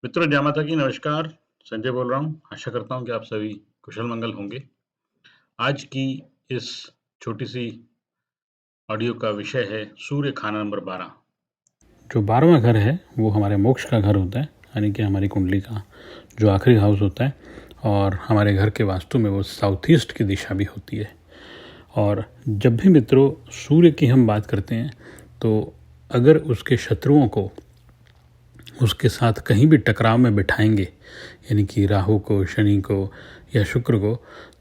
मित्रों, जय माता की। नमस्कार। संजय बोल रहा हूँ। आशा करता हूँ कि आप सभी कुशल मंगल होंगे। आज की इस छोटी-सी ऑडियो का विषय है सूर्य खाना नंबर 12। जो 12वां घर है वो हमारे मोक्ष का घर होता है, यानी कि हमारी कुंडली का जो आखिरी हाउस होता है, और हमारे घर के वास्तु में वो साउथ ईस्ट की दिशा भी होती है। और जब भी मित्रों सूर्य की हम बात करते हैं तो अगर उसके शत्रुओं को उसके साथ कहीं भी टकराव में बिठाएंगे, यानी कि राहु को, शनि को या शुक्र को,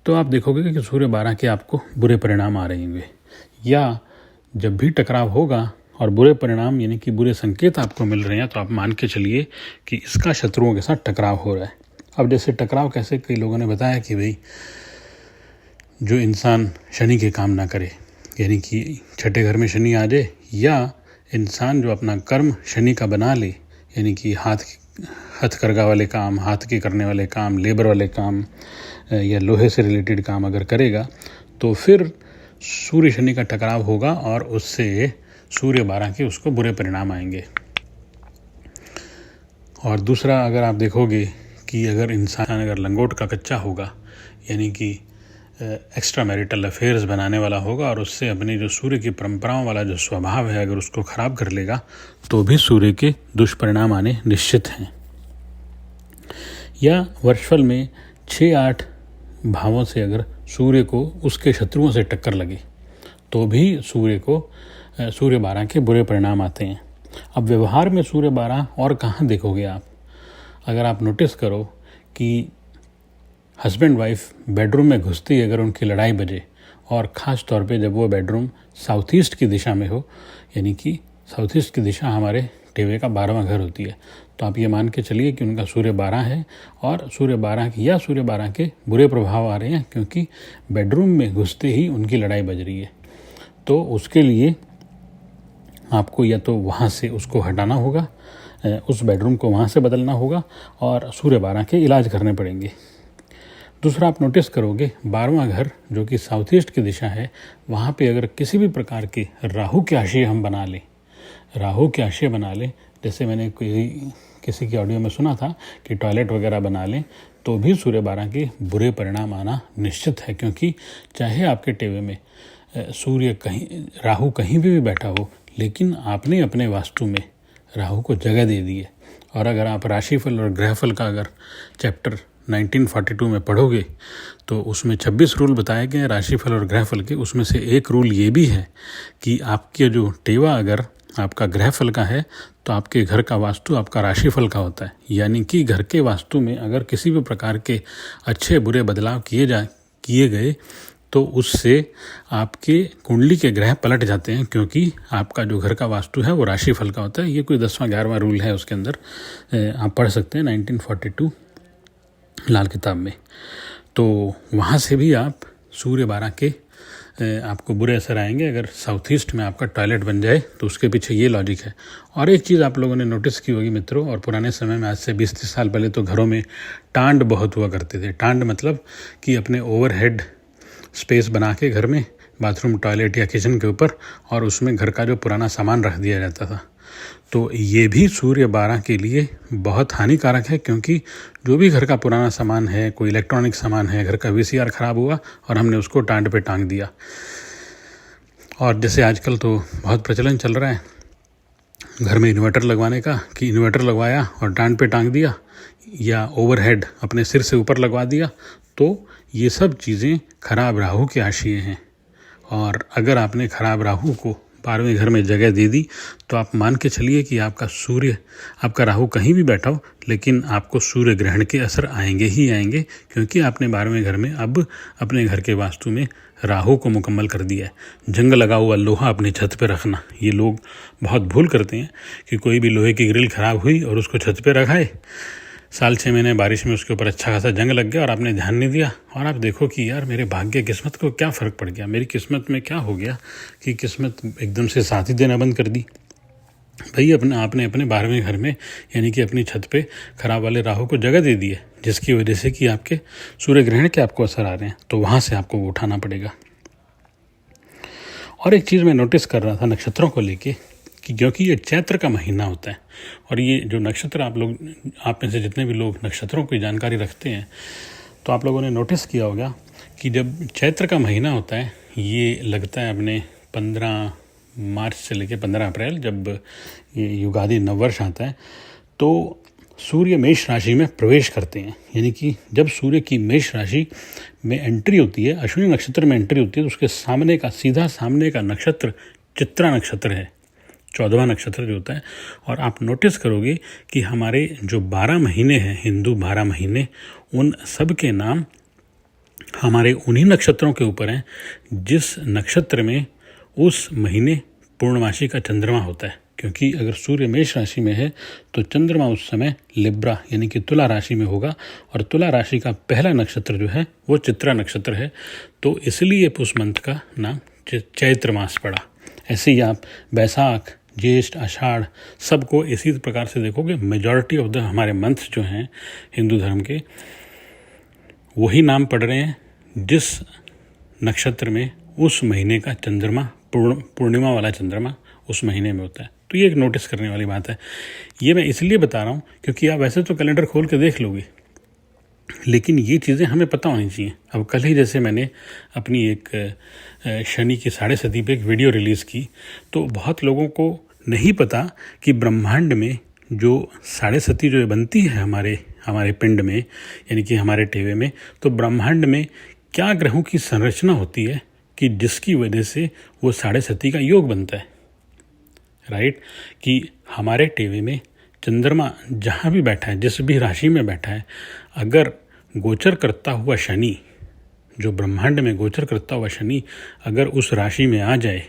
तो आप देखोगे कि सूर्य 12 के आपको बुरे परिणाम आ रहे होंगे। या जब भी टकराव होगा और बुरे परिणाम यानी कि बुरे संकेत आपको मिल रहे हैं, तो आप मान के चलिए कि इसका शत्रुओं के साथ टकराव हो रहा है। अब जैसे टकराव कैसे, कई लोगों ने बताया कि भाई जो इंसान शनि के काम ना करे, यानी कि छठे घर में शनि आ जाए, या इंसान जो अपना कर्म शनि का बना ले, यानी कि हथकरघा वाले काम, हाथ के करने वाले काम, लेबर वाले काम या लोहे से रिलेटेड काम अगर करेगा, तो फिर सूर्य शनि का टकराव होगा और उससे सूर्य 12 के उसको बुरे परिणाम आएंगे। और दूसरा, अगर आप देखोगे कि अगर इंसान अगर लंगोट का कच्चा होगा, यानी कि एक्स्ट्रा मैरिटल अफेयर्स बनाने वाला होगा, और उससे अपनी जो सूर्य की परंपराओं वाला जो स्वभाव है अगर उसको ख़राब कर लेगा, तो भी सूर्य के दुष्परिणाम आने निश्चित हैं। या वर्षफल में 6-8 भावों से अगर सूर्य को उसके शत्रुओं से टक्कर लगे, तो भी सूर्य 12 के बुरे परिणाम आते हैं। अब व्यवहार में सूर्य 12 और कहाँ देखोगे आप? अगर आप नोटिस करो कि हस्बैंड वाइफ बेडरूम में घुसते ही अगर उनकी लड़ाई बजे, और ख़ास तौर पे जब वो बेडरूम साउथ ईस्ट की दिशा में हो, यानी कि साउथ ईस्ट की दिशा हमारे टेवे का 12वां घर होती है, तो आप ये मान के चलिए कि उनका सूर्य 12 है और सूर्य 12 के बुरे प्रभाव आ रहे हैं, क्योंकि बेडरूम में घुसते ही उनकी लड़ाई बज रही है। तो उसके लिए आपको या तो वहाँ से उसको हटाना होगा, उस बेडरूम को वहाँ से बदलना होगा, और सूर्य 12 के इलाज करने पड़ेंगे। दूसरा, आप नोटिस करोगे 12वां घर जो कि साउथ ईस्ट की दिशा है, वहाँ पे अगर किसी भी प्रकार के राहु के आशय हम बना लें, जैसे मैंने किसी की ऑडियो में सुना था कि टॉयलेट वगैरह बना लें, तो भी सूर्य 12 के बुरे परिणाम आना निश्चित है। क्योंकि चाहे आपके टेवे में राहु कहीं भी बैठा हो, लेकिन आपने अपने वास्तु में राहु को जगह दे दी है। और अगर आप राशिफल और ग्रहफल का अगर चैप्टर 1942 में पढ़ोगे, तो उसमें 26 रूल बताए गए हैं राशिफल और ग्रहफल के। उसमें से एक रूल ये भी है कि आपके जो टेवा अगर आपका ग्रहफल का है, तो आपके घर का वास्तु आपका राशिफल का होता है। यानी कि घर के वास्तु में अगर किसी भी प्रकार के अच्छे बुरे बदलाव किए गए, तो उससे आपके कुंडली के ग्रह पलट जाते हैं, क्योंकि आपका जो घर का वास्तु है वो राशिफल का होता है। ये कोई 10वां 11वां रूल है, उसके अंदर आप पढ़ सकते हैं 1942 लाल किताब में। तो वहाँ से भी आप सूर्य 12 के आपको बुरे असर आएंगे। अगर साउथ ईस्ट में आपका टॉयलेट बन जाए, तो उसके पीछे ये लॉजिक है। और एक चीज़ आप लोगों ने नोटिस की होगी मित्रों, और पुराने समय में, आज से 20-30 साल पहले, तो घरों में टांड बहुत हुआ करते थे। टांड मतलब कि अपने ओवरहेड स्पेस बना के घर में बाथरूम, टॉयलेट या किचन के ऊपर, और उसमें घर का जो पुराना सामान रख दिया जाता था। तो ये भी सूर्य 12 के लिए बहुत हानिकारक है, क्योंकि जो भी घर का पुराना सामान है, कोई इलेक्ट्रॉनिक सामान है, घर का VCR ख़राब हुआ और हमने उसको टांड पे टांग दिया। और जैसे आजकल तो बहुत प्रचलन चल रहा है घर में इन्वर्टर लगवाने का, कि इन्वर्टर लगवाया और टांड पे टांग दिया, या ओवरहेड अपने सिर से ऊपर लगवा दिया। तो ये सब चीज़ें खराब राहु के आशय हैं। और अगर आपने खराब राहु को 12वें घर में जगह दे दी, तो आप मान के चलिए कि आपका राहु कहीं भी बैठा हो, लेकिन आपको सूर्य ग्रहण के असर आएंगे ही आएंगे, क्योंकि आपने 12वें घर में अब अपने घर के वास्तु में राहु को मुकम्मल कर दिया है। जंग लगा हुआ लोहा अपनी छत पे रखना, ये लोग बहुत भूल करते हैं कि कोई भी लोहे की ग्रिल ख़राब हुई और उसको छत पे रखाए, साल 6 महीने बारिश में उसके ऊपर अच्छा खासा जंग लग गया और आपने ध्यान नहीं दिया, और आप देखो कि यार मेरे भाग्य किस्मत को क्या फ़र्क पड़ गया, मेरी किस्मत में क्या हो गया कि किस्मत एकदम से साथ ही देना बंद कर दी। भाई आपने अपने 12वें घर में, यानी कि अपनी छत पे खराब वाले राहु को जगह दे दी है, जिसकी वजह से कि आपके सूर्य ग्रहण के आपको असर आ रहे हैं, तो वहाँ से आपको वो उठाना पड़ेगा। और एक चीज़ मैं नोटिस कर रहा था नक्षत्रों को लेके, कि क्योंकि ये चैत्र का महीना होता है और ये जो नक्षत्र आप में से जितने भी लोग नक्षत्रों की जानकारी रखते हैं तो आप लोगों ने नोटिस किया होगा कि जब चैत्र का महीना होता है ये लगता है अपने 15 मार्च से लेकर 15 अप्रैल जब ये युगादि नववर्ष आता है तो सूर्य मेष राशि में प्रवेश करते हैं। यानी कि जब सूर्य की मेष राशि में एंट्री होती है, अश्विनी नक्षत्र में एंट्री होती है, तो उसके सीधा सामने का नक्षत्र चित्रा नक्षत्र है, 14वां नक्षत्र जो होता है। और आप नोटिस करोगे कि हमारे जो 12 महीने हैं, हिंदू 12 महीने, उन सब के नाम हमारे उन्हीं नक्षत्रों के ऊपर हैं जिस नक्षत्र में उस महीने पूर्णमासी का चंद्रमा होता है। क्योंकि अगर सूर्य मेष राशि में है तो चंद्रमा उस समय लिब्रा यानी कि तुला राशि में होगा और तुला राशि का पहला नक्षत्र जो है वो चित्रा नक्षत्र है। तो इसलिए पुष मंथ का नाम चैत्र मास पड़ा। ऐसे ही आप बैसाख, ज्येष्ठ, आषाढ़ सबको इसी प्रकार से देखोगे। मेजॉरिटी ऑफ द हमारे मंथ्स जो हैं हिंदू धर्म के वही नाम पड़ रहे हैं जिस नक्षत्र में उस महीने का चंद्रमा पूर्णिमा वाला चंद्रमा उस महीने में होता है। तो ये एक नोटिस करने वाली बात है। ये मैं इसलिए बता रहा हूँ क्योंकि आप वैसे तो कैलेंडर खोल के देख लोगे लेकिन ये चीज़ें हमें पता होनी चाहिए। अब कल ही जैसे मैंने अपनी एक शनि की 7:30 पे एक वीडियो रिलीज़ की तो बहुत लोगों को नहीं पता कि ब्रह्मांड में जो 7:30 जो बनती है हमारे पिंड में यानी कि हमारे टेवे में, तो ब्रह्मांड में क्या ग्रहों की संरचना होती है कि जिसकी वजह से वो 7:30 का योग बनता है। राइट, कि हमारे टेवे में चंद्रमा जहाँ भी बैठा है, जिस भी राशि में बैठा है, अगर गोचर करता हुआ शनि, जो ब्रह्मांड में गोचर करता हुआ शनि अगर उस राशि में आ जाए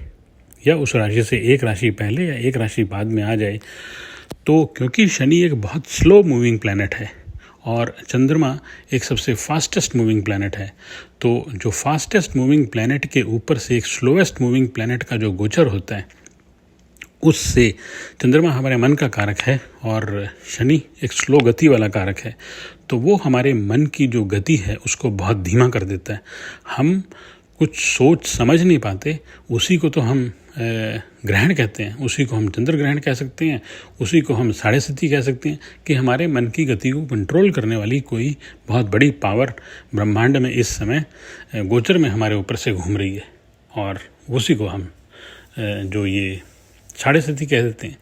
या उस राशि से एक राशि पहले या एक राशि बाद में आ जाए, तो क्योंकि शनि एक बहुत स्लो मूविंग प्लैनेट है और चंद्रमा एक सबसे फास्टेस्ट मूविंग प्लैनेट है, तो जो फास्टेस्ट मूविंग प्लैनेट के ऊपर से एक स्लोएस्ट मूविंग प्लैनेट का जो गोचर होता है उससे चंद्रमा हमारे मन का कारक है और शनि एक स्लो गति वाला कारक है। तो वो हमारे मन की जो गति है उसको बहुत धीमा कर देता है। हम कुछ सोच समझ नहीं पाते, उसी को तो हम ग्रहण कहते हैं, उसी को हम चंद्र ग्रहण कह सकते हैं, उसी को हम 7:30 कह सकते हैं कि हमारे मन की गति को कंट्रोल करने वाली कोई बहुत बड़ी पावर ब्रह्मांड में इस समय गोचर में हमारे ऊपर से घूम रही है और उसी को हम जो ये 7:30 कह देते हैं।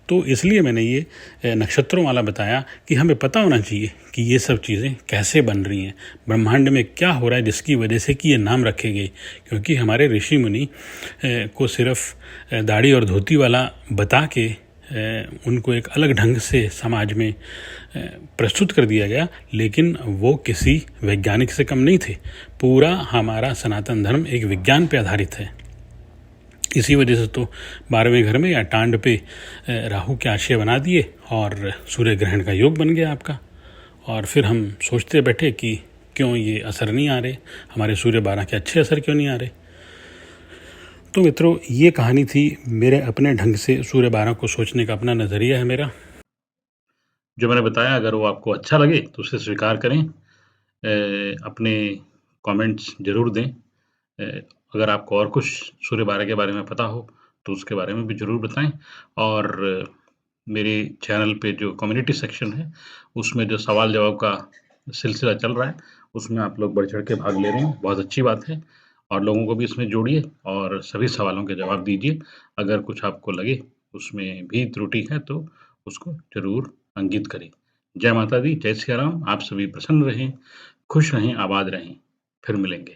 तो इसलिए मैंने ये नक्षत्रों वाला बताया कि हमें पता होना चाहिए कि ये सब चीज़ें कैसे बन रही हैं, ब्रह्मांड में क्या हो रहा है जिसकी वजह से कि ये नाम रखे गए। क्योंकि हमारे ऋषि मुनि को सिर्फ दाढ़ी और धोती वाला बता के उनको एक अलग ढंग से समाज में प्रस्तुत कर दिया गया, लेकिन वो किसी वैज्ञानिक से कम नहीं थे। पूरा हमारा सनातन धर्म एक विज्ञान पे आधारित है। इसी वजह से तो 12वें घर में या टांड पे राहु के आश्रय बना दिए और सूर्य ग्रहण का योग बन गया आपका। और फिर हम सोचते बैठे कि क्यों ये असर नहीं आ रहे, हमारे सूर्य 12 के अच्छे असर क्यों नहीं आ रहे। तो मित्रों, ये कहानी थी मेरे अपने ढंग से सूर्य 12 को सोचने का अपना नज़रिया है मेरा। जो मैंने बताया अगर वो आपको अच्छा लगे तो उसे स्वीकार करें, अपने कमेंट्स ज़रूर दें। अगर आपको और कुछ सूर्य 12 के बारे में पता हो तो उसके बारे में भी ज़रूर बताएं। और मेरे चैनल पे जो कम्युनिटी सेक्शन है उसमें जो सवाल जवाब का सिलसिला चल रहा है उसमें आप लोग बढ़ चढ़ के भाग ले रहे हैं, बहुत अच्छी बात है। और लोगों को भी इसमें जोड़िए और सभी सवालों के जवाब दीजिए। अगर कुछ आपको लगे उसमें भी त्रुटि है तो उसको ज़रूर अंकित करें। जय माता दी, जय सिया राम। आप सभी प्रसन्न रहें, खुश रहें, आबाद रहें। फिर मिलेंगे।